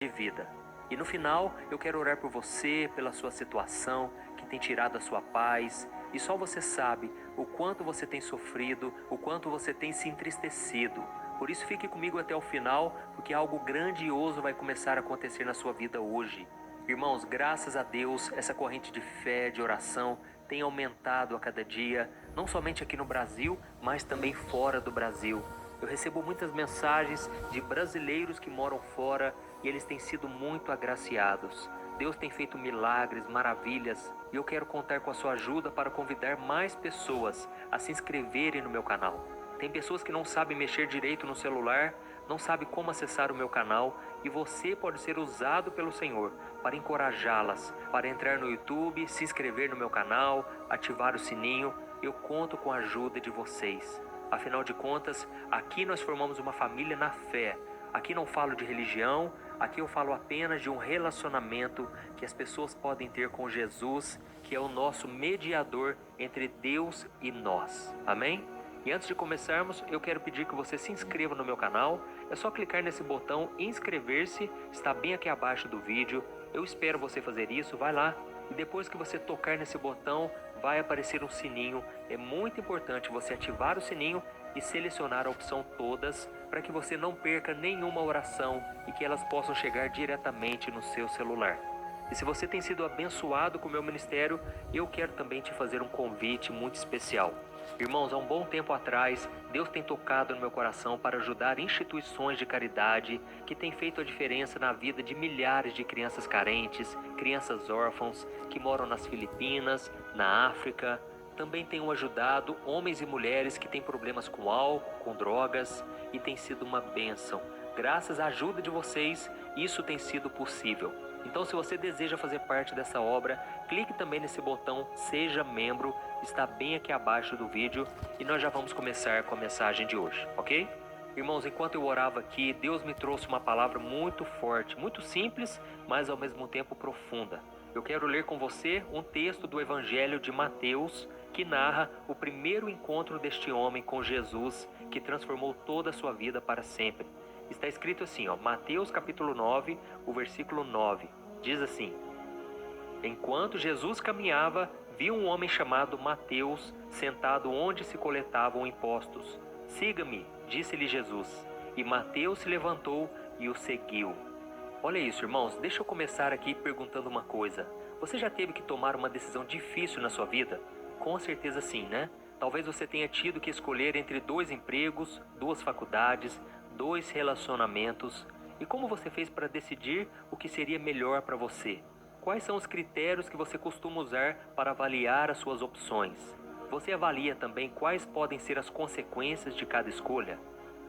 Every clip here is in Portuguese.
de vida. E no final, eu quero orar por você, pela sua situação, que tem tirado a sua paz. E só você sabe o quanto você tem sofrido, o quanto você tem se entristecido. Por isso, fique comigo até o final, porque algo grandioso vai começar a acontecer na sua vida hoje. Irmãos, graças a Deus, essa corrente de fé, de oração, tem aumentado a cada dia, não somente aqui no Brasil, mas também fora do Brasil. Eu recebo muitas mensagens de brasileiros que moram fora e eles têm sido muito agraciados. Deus tem feito milagres, maravilhas, e eu quero contar com a sua ajuda para convidar mais pessoas a se inscreverem no meu canal. Tem pessoas que não sabem mexer direito no celular, não sabem como acessar o meu canal, e você pode ser usado pelo Senhor para encorajá-las, para entrar no YouTube, se inscrever no meu canal, ativar o sininho. Eu conto com a ajuda de vocês. Afinal de contas, aqui nós formamos uma família na fé. Aqui não falo de religião, aqui eu falo apenas de um relacionamento que as pessoas podem ter com Jesus, que é o nosso mediador entre Deus e nós. Amém? E antes de começarmos, eu quero pedir que você se inscreva no meu canal. É só clicar nesse botão inscrever-se, está bem aqui abaixo do vídeo. Eu espero você fazer isso, vai lá. E depois que você tocar nesse botão, vai aparecer um sininho. É muito importante você ativar o sininho e selecionar a opção todas para que você não perca nenhuma oração e que elas possam chegar diretamente no seu celular. E se você tem sido abençoado com o meu ministério, eu quero também te fazer um convite muito especial. Irmãos, há um bom tempo atrás, Deus tem tocado no meu coração para ajudar instituições de caridade que têm feito a diferença na vida de milhares de crianças carentes, crianças órfãos que moram nas Filipinas, na África. Também tenho ajudado homens e mulheres que têm problemas com álcool, com drogas, e tem sido uma bênção. Graças à ajuda de vocês, isso tem sido possível. Então, se você deseja fazer parte dessa obra, clique também nesse botão Seja Membro, está bem aqui abaixo do vídeo, e nós já vamos começar com a mensagem de hoje, ok? Irmãos, enquanto eu orava aqui, Deus me trouxe uma palavra muito forte, muito simples, mas ao mesmo tempo profunda. Eu quero ler com você um texto do Evangelho de Mateus, que narra o primeiro encontro deste homem com Jesus, que transformou toda a sua vida para sempre. Está escrito assim, Mateus capítulo 9, o versículo 9, diz assim: Enquanto Jesus caminhava, viu um homem chamado Mateus sentado onde se coletavam impostos. Siga-me, disse-lhe Jesus. E Mateus se levantou e o seguiu. Olha isso, irmãos, deixa eu começar aqui perguntando uma coisa. Você já teve que tomar uma decisão difícil na sua vida? Com certeza sim, né? Talvez você tenha tido que escolher entre 2 empregos, 2 faculdades, 2 relacionamentos. E como você fez para decidir o que seria melhor para você? Quais são os critérios que você costuma usar para avaliar as suas opções? Você avalia também quais podem ser as consequências de cada escolha?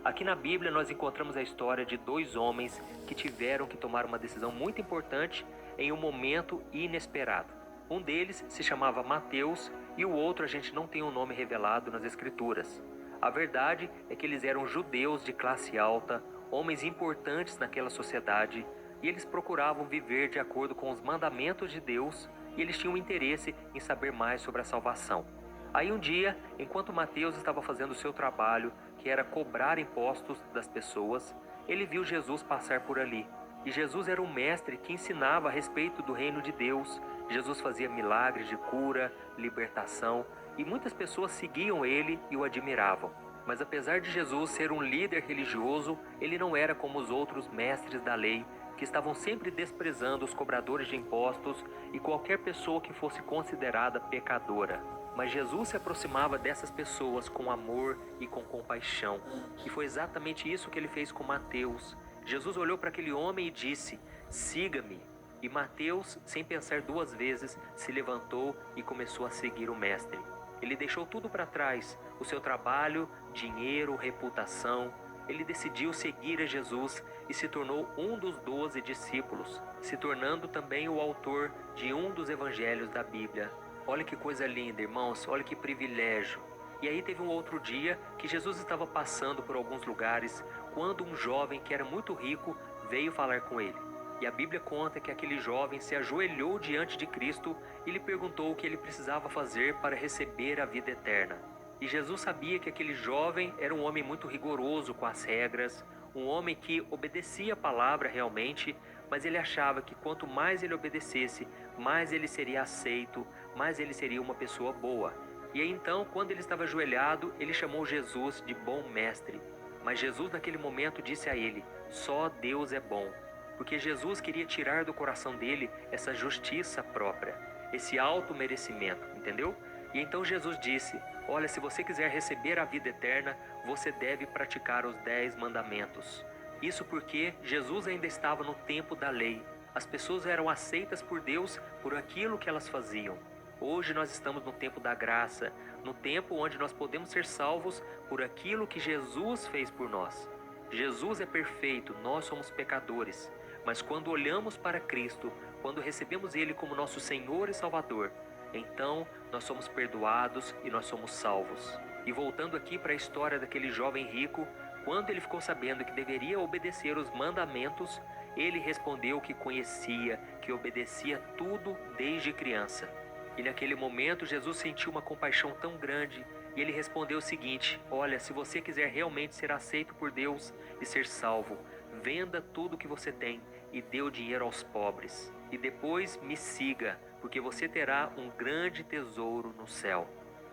Aqui na Bíblia nós encontramos a história de 2 homens que tiveram que tomar uma decisão muito importante em um momento inesperado. Um deles se chamava Mateus e o outro a gente não tem um nome revelado nas Escrituras. A verdade é que eles eram judeus de classe alta, homens importantes naquela sociedade, e eles procuravam viver de acordo com os mandamentos de Deus, e eles tinham interesse em saber mais sobre a salvação. Aí um dia, enquanto Mateus estava fazendo o seu trabalho, que era cobrar impostos das pessoas, ele viu Jesus passar por ali. E Jesus era um mestre que ensinava a respeito do reino de Deus. Jesus fazia milagres de cura, libertação, e muitas pessoas seguiam ele e o admiravam. Mas apesar de Jesus ser um líder religioso, ele não era como os outros mestres da lei, que estavam sempre desprezando os cobradores de impostos e qualquer pessoa que fosse considerada pecadora. Mas Jesus se aproximava dessas pessoas com amor e com compaixão. E foi exatamente isso que ele fez com Mateus. Jesus olhou para aquele homem e disse: "Siga-me." E Mateus, sem pensar 2 vezes, se levantou e começou a seguir o mestre. Ele deixou tudo para trás, o seu trabalho, dinheiro, reputação. Ele decidiu seguir a Jesus e se tornou um dos 12 discípulos, se tornando também o autor de um dos evangelhos da Bíblia. Olha que coisa linda, irmãos, olha que privilégio. E aí teve um outro dia que Jesus estava passando por alguns lugares, quando um jovem que era muito rico veio falar com ele. E a Bíblia conta que aquele jovem se ajoelhou diante de Cristo e lhe perguntou o que ele precisava fazer para receber a vida eterna. E Jesus sabia que aquele jovem era um homem muito rigoroso com as regras, um homem que obedecia a palavra realmente, mas ele achava que quanto mais ele obedecesse, mais ele seria aceito, mais ele seria uma pessoa boa. E aí então, quando ele estava ajoelhado, ele chamou Jesus de bom mestre. Mas Jesus naquele momento disse a ele: só Deus é bom. Porque Jesus queria tirar do coração dele essa justiça própria, esse auto-merecimento, entendeu? E então Jesus disse: olha, se você quiser receber a vida eterna, você deve praticar os 10 mandamentos. Isso porque Jesus ainda estava no tempo da lei. As pessoas eram aceitas por Deus por aquilo que elas faziam. Hoje nós estamos no tempo da graça, no tempo onde nós podemos ser salvos por aquilo que Jesus fez por nós. Jesus é perfeito, nós somos pecadores. Mas quando olhamos para Cristo, quando recebemos Ele como nosso Senhor e Salvador, então nós somos perdoados e nós somos salvos. E voltando aqui para a história daquele jovem rico, quando ele ficou sabendo que deveria obedecer os mandamentos, ele respondeu que conhecia, que obedecia tudo desde criança. E naquele momento Jesus sentiu uma compaixão tão grande e ele respondeu o seguinte: olha, se você quiser realmente ser aceito por Deus e ser salvo, venda tudo que você tem e dê o dinheiro aos pobres. E depois me siga, porque você terá um grande tesouro no céu.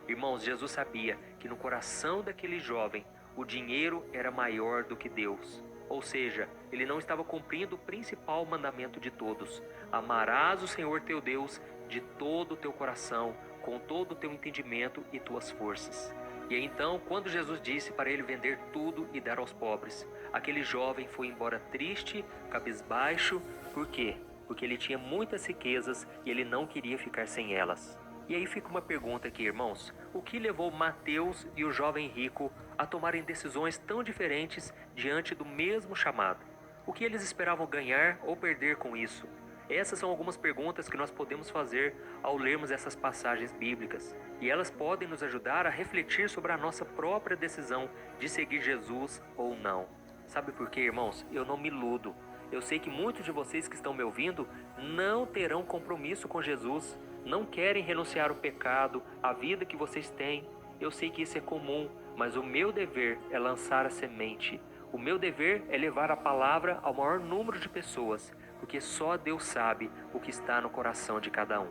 Irmãos, Jesus sabia que no coração daquele jovem o dinheiro era maior do que Deus. Ou seja, ele não estava cumprindo o principal mandamento de todos: amarás o Senhor teu Deus de todo o teu coração, com todo o teu entendimento e tuas forças. E aí, então, quando Jesus disse para ele vender tudo e dar aos pobres, aquele jovem foi embora triste, cabisbaixo. Por quê? Porque ele tinha muitas riquezas e ele não queria ficar sem elas. E aí fica uma pergunta aqui, irmãos: o que levou Mateus e o jovem rico a tomarem decisões tão diferentes diante do mesmo chamado? O que eles esperavam ganhar ou perder com isso? Essas são algumas perguntas que nós podemos fazer ao lermos essas passagens bíblicas. E elas podem nos ajudar a refletir sobre a nossa própria decisão de seguir Jesus ou não. Sabe por quê, irmãos? Eu não me iludo. Eu sei que muitos de vocês que estão me ouvindo não terão compromisso com Jesus, não querem renunciar ao pecado, à vida que vocês têm. Eu sei que isso é comum, mas o meu dever é lançar a semente. O meu dever é levar a palavra ao maior número de pessoas, porque só Deus sabe o que está no coração de cada um.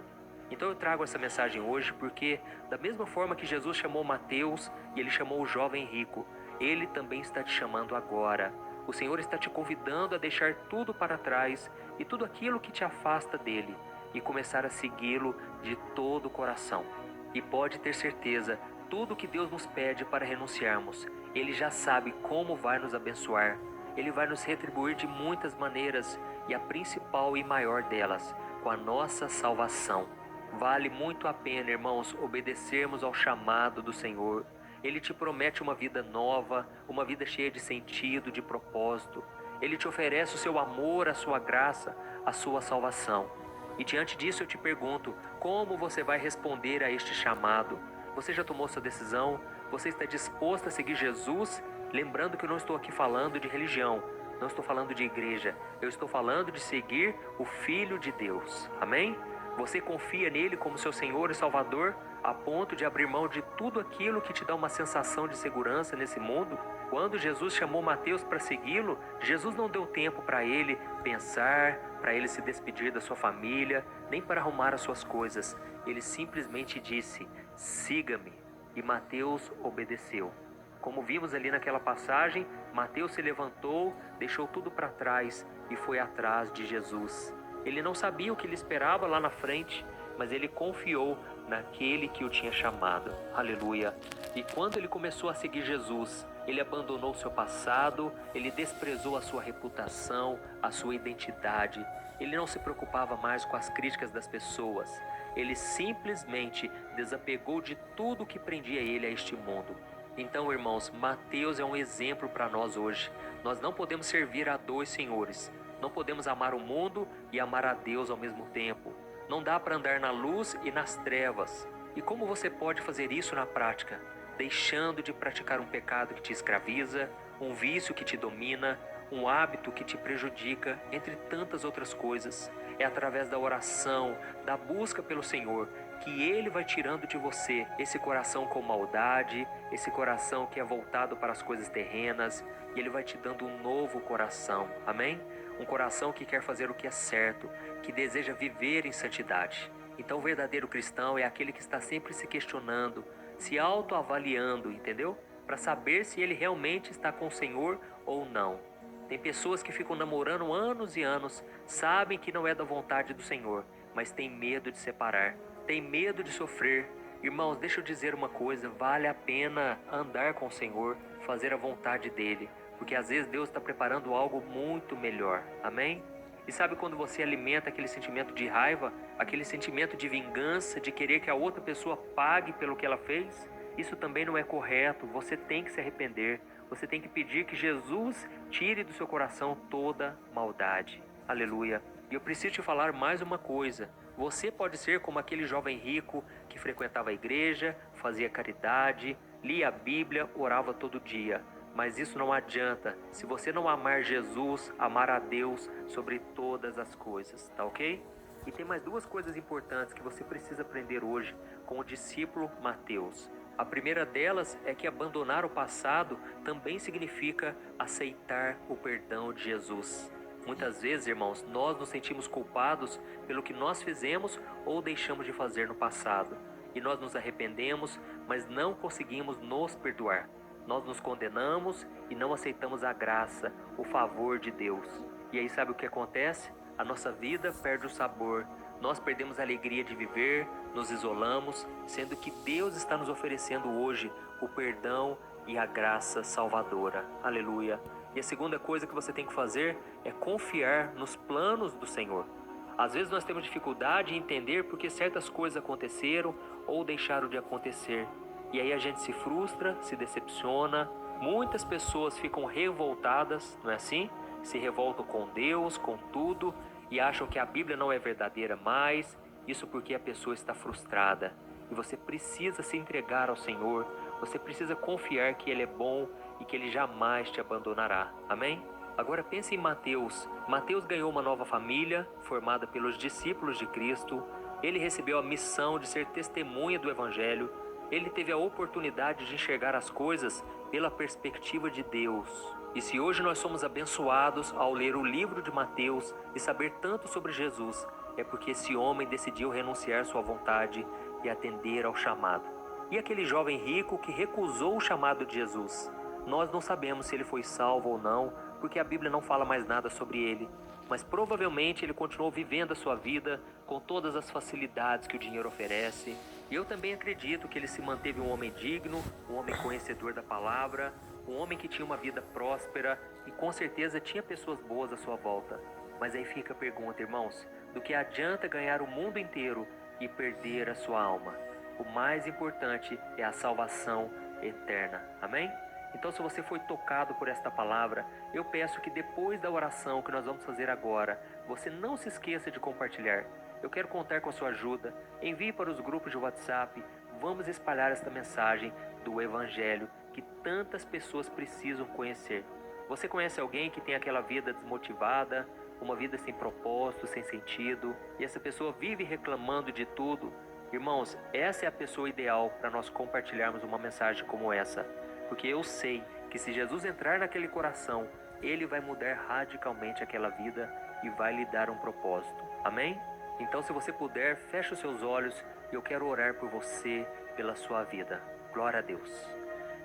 Então eu trago essa mensagem hoje porque, da mesma forma que Jesus chamou Mateus e ele chamou o jovem rico, ele também está te chamando agora. O Senhor está te convidando a deixar tudo para trás e tudo aquilo que te afasta dele e começar a segui-lo de todo o coração. E pode ter certeza, tudo que Deus nos pede para renunciarmos, Ele já sabe como vai nos abençoar. Ele vai nos retribuir de muitas maneiras e a principal e maior delas, com a nossa salvação. Vale muito a pena, irmãos, obedecermos ao chamado do Senhor. Ele te promete uma vida nova, uma vida cheia de sentido, de propósito. Ele te oferece o seu amor, a sua graça, a sua salvação. E diante disso eu te pergunto, como você vai responder a este chamado? Você já tomou sua decisão? Você está disposto a seguir Jesus? Lembrando que eu não estou aqui falando de religião, não estou falando de igreja, eu estou falando de seguir o Filho de Deus. Amém? Você confia nele como seu Senhor e Salvador, a ponto de abrir mão de tudo aquilo que te dá uma sensação de segurança nesse mundo? Quando Jesus chamou Mateus para segui-lo, Jesus não deu tempo para ele pensar, para ele se despedir da sua família, nem para arrumar as suas coisas. Ele simplesmente disse: siga-me. E Mateus obedeceu. Como vimos ali naquela passagem, Mateus se levantou, deixou tudo para trás e foi atrás de Jesus. Ele não sabia o que lhe esperava lá na frente, mas ele confiou naquele que o tinha chamado. Aleluia! E quando ele começou a seguir Jesus, ele abandonou seu passado, ele desprezou a sua reputação, a sua identidade. Ele não se preocupava mais com as críticas das pessoas. Ele simplesmente desapegou de tudo que prendia ele a este mundo. Então, irmãos, Mateus é um exemplo para nós hoje. Nós não podemos servir a dois senhores. Não podemos amar o mundo e amar a Deus ao mesmo tempo. Não dá para andar na luz e nas trevas. E como você pode fazer isso na prática? Deixando de praticar um pecado que te escraviza, um vício que te domina, um hábito que te prejudica, entre tantas outras coisas. É através da oração, da busca pelo Senhor, que Ele vai tirando de você esse coração com maldade, esse coração que é voltado para as coisas terrenas, e Ele vai te dando um novo coração. Amém? um coração que quer fazer o que é certo, que deseja viver em santidade. Então, o verdadeiro cristão é aquele que está sempre se questionando, se autoavaliando, entendeu? Para saber se ele realmente está com o Senhor ou não. Tem pessoas que ficam namorando anos e anos, sabem que não é da vontade do Senhor, mas tem medo de separar, tem medo de sofrer. Irmãos, deixa eu dizer uma coisa, vale a pena andar com o Senhor, fazer a vontade dEle, porque às vezes Deus está preparando algo muito melhor, amém? E sabe quando você alimenta aquele sentimento de raiva, aquele sentimento de vingança, de querer que a outra pessoa pague pelo que ela fez? Isso também não é correto, você tem que se arrepender, você tem que pedir que Jesus tire do seu coração toda maldade. Aleluia. E eu preciso te falar mais uma coisa. Você pode ser como aquele jovem rico que frequentava a igreja, fazia caridade, lia a Bíblia, orava todo dia. Mas isso não adianta se você não amar Jesus, amar a Deus sobre todas as coisas, tá ok? E tem mais duas coisas importantes que você precisa aprender hoje com o discípulo Mateus. A primeira delas é que abandonar o passado também significa aceitar o perdão de Jesus. Muitas vezes, irmãos, nós nos sentimos culpados pelo que nós fizemos ou deixamos de fazer no passado. E nós nos arrependemos, mas não conseguimos nos perdoar. Nós nos condenamos e não aceitamos a graça, o favor de Deus. E aí sabe o que acontece? A nossa vida perde o sabor. Nós perdemos a alegria de viver, nos isolamos, sendo que Deus está nos oferecendo hoje o perdão e a graça salvadora. Aleluia. E a segunda coisa que você tem que fazer é confiar nos planos do Senhor. Às vezes nós temos dificuldade em entender por que certas coisas aconteceram ou deixaram de acontecer. E aí a gente se frustra, se decepciona. Muitas pessoas ficam revoltadas, não é assim? Se revoltam com Deus, com tudo, e acham que a Bíblia não é verdadeira mais. Isso porque a pessoa está frustrada. E você precisa se entregar ao Senhor. Você precisa confiar que Ele é bom e que Ele jamais te abandonará. Amém? Agora pense em Mateus. Mateus ganhou uma nova família, formada pelos discípulos de Cristo. Ele recebeu a missão de ser testemunha do Evangelho. Ele teve a oportunidade de enxergar as coisas pela perspectiva de Deus. E se hoje nós somos abençoados ao ler o livro de Mateus e saber tanto sobre Jesus, é porque esse homem decidiu renunciar sua vontade e atender ao chamado. E aquele jovem rico que recusou o chamado de Jesus? Nós não sabemos se ele foi salvo ou não, porque a Bíblia não fala mais nada sobre ele. Mas provavelmente ele continuou vivendo a sua vida com todas as facilidades que o dinheiro oferece. E eu também acredito que ele se manteve um homem digno, um homem conhecedor da palavra, um homem que tinha uma vida próspera e com certeza tinha pessoas boas à sua volta. Mas aí fica a pergunta, irmãos, do que adianta ganhar o mundo inteiro e perder a sua alma? O mais importante é a salvação eterna. Amém? Então, se você foi tocado por esta palavra, eu peço que depois da oração que nós vamos fazer agora, você não se esqueça de compartilhar. Eu quero contar com a sua ajuda. Envie para os grupos de WhatsApp. Vamos espalhar esta mensagem do Evangelho que tantas pessoas precisam conhecer. Você conhece alguém que tem aquela vida desmotivada, uma vida sem propósito, sem sentido, e essa pessoa vive reclamando de tudo? Irmãos, essa é a pessoa ideal para nós compartilharmos uma mensagem como essa. Porque eu sei que se Jesus entrar naquele coração, Ele vai mudar radicalmente aquela vida e vai lhe dar um propósito. Amém? Então, se você puder, feche os seus olhos e eu quero orar por você, pela sua vida. Glória a Deus.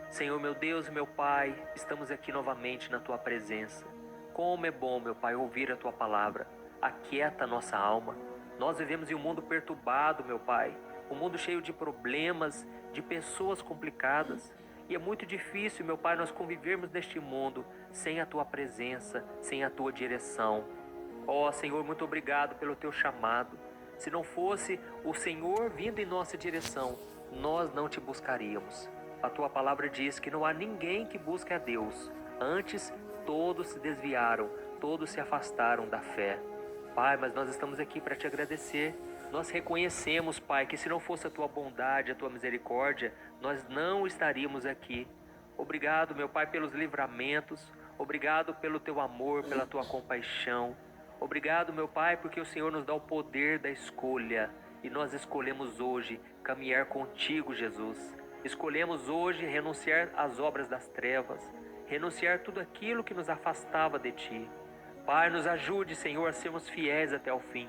Senhor, meu Deus e meu Pai, estamos aqui novamente na Tua presença. Como é bom, meu Pai, ouvir a Tua palavra. Aquieta a nossa alma. Nós vivemos em um mundo perturbado, meu Pai. Um mundo cheio de problemas, de pessoas complicadas. E é muito difícil, meu Pai, nós convivermos neste mundo sem a Tua presença, sem a Tua direção. Ó Senhor, muito obrigado pelo Teu chamado. Se não fosse o Senhor vindo em nossa direção, nós não Te buscaríamos. A Tua palavra diz que não há ninguém que busque a Deus. Antes, todos se desviaram, todos se afastaram da fé. Pai, mas nós estamos aqui para Te agradecer. Nós reconhecemos, Pai, que se não fosse a Tua bondade, a Tua misericórdia, nós não estaríamos aqui. Obrigado, meu Pai, pelos livramentos. Obrigado pelo Teu amor, pela Tua compaixão. Obrigado, meu Pai, porque o Senhor nos dá o poder da escolha. E nós escolhemos hoje caminhar contigo, Jesus. Escolhemos hoje renunciar às obras das trevas. Renunciar tudo aquilo que nos afastava de Ti. Pai, nos ajude, Senhor, a sermos fiéis até o fim.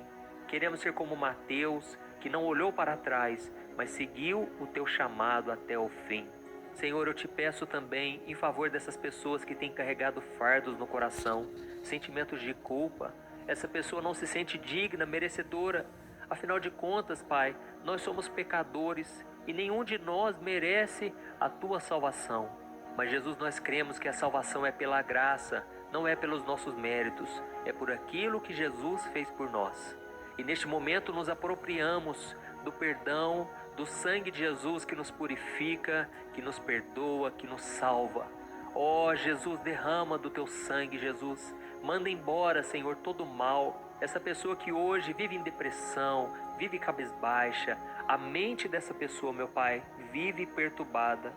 Queremos ser como Mateus, que não olhou para trás, mas seguiu o teu chamado até o fim. Senhor, eu te peço também em favor dessas pessoas que têm carregado fardos no coração, sentimentos de culpa. Essa pessoa não se sente digna, merecedora. Afinal de contas, Pai, nós somos pecadores e nenhum de nós merece a tua salvação. Mas, Jesus, nós cremos que a salvação é pela graça, não é pelos nossos méritos, é por aquilo que Jesus fez por nós. E neste momento nos apropriamos do perdão, do sangue de Jesus que nos purifica, que nos perdoa, que nos salva. Ó Jesus, derrama do teu sangue, Jesus. Manda embora, Senhor, todo o mal. Essa pessoa que hoje vive em depressão, vive cabisbaixa, a mente dessa pessoa, meu Pai, vive perturbada.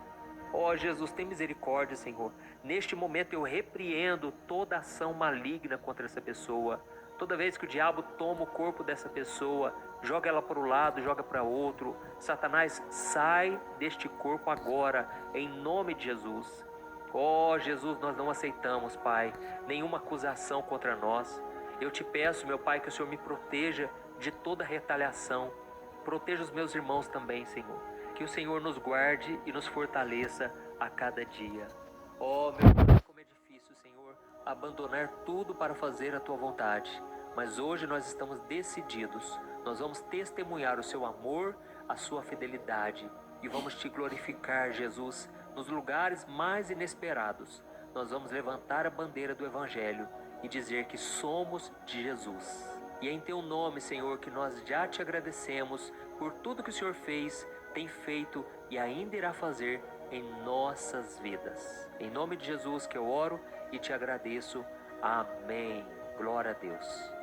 Ó Jesus, tem misericórdia, Senhor. Neste momento eu repreendo toda ação maligna contra essa pessoa. Toda vez que o diabo toma o corpo dessa pessoa, joga ela para o lado, joga para outro. Satanás, sai deste corpo agora, em nome de Jesus. Ó Jesus, nós não aceitamos, Pai, nenhuma acusação contra nós. Eu te peço, meu Pai, que o Senhor me proteja de toda retaliação. Proteja os meus irmãos também, Senhor. Que o Senhor nos guarde e nos fortaleça a cada dia. Oh, meu Deus, como é difícil, Senhor, abandonar tudo para fazer a Tua vontade. Mas hoje nós estamos decididos. Nós vamos testemunhar o Seu amor, a Sua fidelidade. E vamos Te glorificar, Jesus, nos lugares mais inesperados. Nós vamos levantar a bandeira do Evangelho e dizer que somos de Jesus. E é em Teu nome, Senhor, que nós já Te agradecemos por tudo que o Senhor fez, tem feito e ainda irá fazer em nossas vidas. Em nome de Jesus que eu oro e Te agradeço. Amém. Glória a Deus.